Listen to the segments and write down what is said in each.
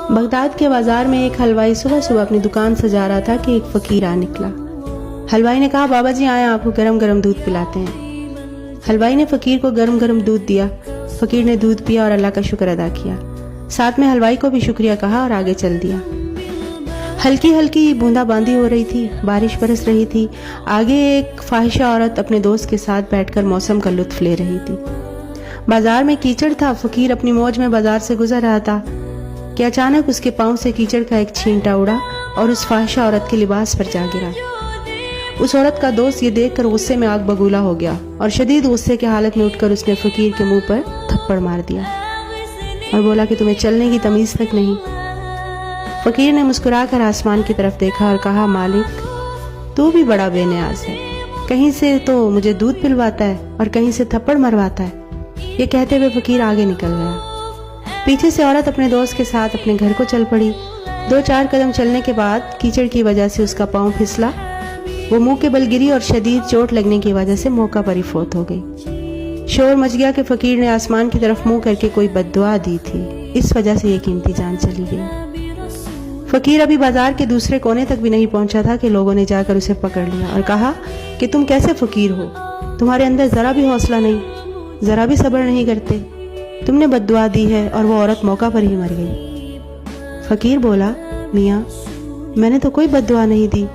Baghdad کے بازار میں ایک حلوائی صبح صبح اپنی دکان سجا رہا تھا کہ ایک فقیر آ نکلا۔ حلوائی نے کہا، بابا جی آئیں، آپ کو گرم گرم دودھ پلاتے ہیں۔ حلوائی نے فقیر کو گرم گرم دودھ دیا۔ فقیر نے دودھ پیا اور اللہ کا شکر ادا کیا، ساتھ میں حلوائی کو بھی شکریہ کہا اور آگے چل دیا۔ ہلکی ہلکی بوندا باندی ہو رہی تھی، بارش برس رہی تھی۔ آگے ایک فاحشہ عورت اپنے دوست کے ساتھ بیٹھ کر موسم کا لطف لے رہی تھی۔ بازار میں کیچڑ تھا۔ فقیر اپنی موج میں بازار سے گزر رہا تھا کہ اچانک اس کے پاؤں سے کیچڑ کا ایک چھینٹا اڑا اور اس فاحشہ عورت کے لباس پر جا گرا۔ اس عورت کا دوست یہ دیکھ کر غصے میں آگ بگولا ہو گیا اور شدید غصے کی حالت میں اٹھ کر اس نے فقیر کے منہ پر تھپڑ مار دیا اور بولا کہ تمہیں چلنے کی تمیز تک نہیں۔ فقیر نے مسکرا کر آسمان کی طرف دیکھا اور کہا، مالک تو بھی بڑا بے نیاز ہے، کہیں سے تو مجھے دودھ پلواتا ہے اور کہیں سے تھپڑ مرواتا ہے۔ یہ کہتے ہوئے فقیر آگے نکل گیا۔ پیچھے سے عورت اپنے دوست کے ساتھ اپنے گھر کو چل پڑی۔ 2-4 قدم چلنے کے بعد کیچڑ کی وجہ سے اس کا پاؤں پھسلا، وہ منہ کے بل گری اور شدید چوٹ لگنے کی وجہ سے موقع پر ہی فوت ہو گئی۔ شور مچ گیا کہ فقیر نے آسمان کی طرف منہ کر کے کوئی بد دعا دی تھی، اس وجہ سے یہ قیمتی جان چلی گئی۔ فقیر ابھی بازار کے دوسرے کونے تک بھی نہیں پہنچا تھا کہ لوگوں نے جا کر اسے پکڑ لیا اور کہا کہ تم کیسے فقیر ہو؟ تمہارے اندر ذرا بھی حوصلہ نہیں، ذرا بھی صبر نہیں کرتے، تم نے بد دعا دی ہے۔ اور وہ عورت موقع پر ہی مر گئی۔ فقیر بولا، میاں میں نے تو کوئی بد دعا نہیں دی۔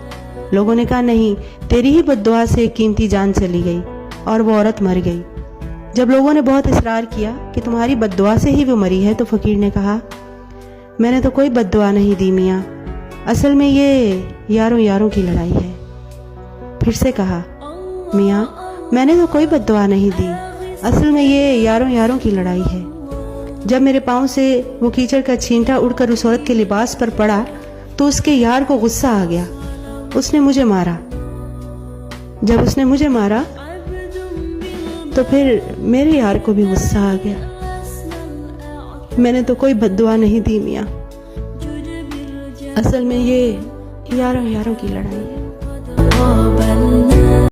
لوگوں نے کہا، نہیں، تیری ہی بد دعا سے ایک قیمتی جان چلی گئی اور وہ عورت مر گئی۔ جب لوگوں نے بہت اصرار کیا کہ تمہاری بد دعا سے ہی وہ مری ہے تو فقیر نے کہا، میں نے تو کوئی بد دعا نہیں دی میاں، اصل میں یہ یاروں کی لڑائی ہے۔ پھر سے کہا، میاں میں نے تو کوئی بد دعا نہیں دی، اصل میں یہ یاروں کی لڑائی ہے۔ جب میرے پاؤں سے وہ کیچڑ کا چھینٹا اڑ کر اس عورت کے لباس پر پڑا تو اس کے یار کو غصہ آ گیا، اس نے مجھے مارا۔ جب اس نے مجھے مارا تو پھر میرے یار کو بھی غصہ آ گیا۔ میں نے تو کوئی بد دعا نہیں دی میاں، اصل میں یہ یاروں کی لڑائی ہے۔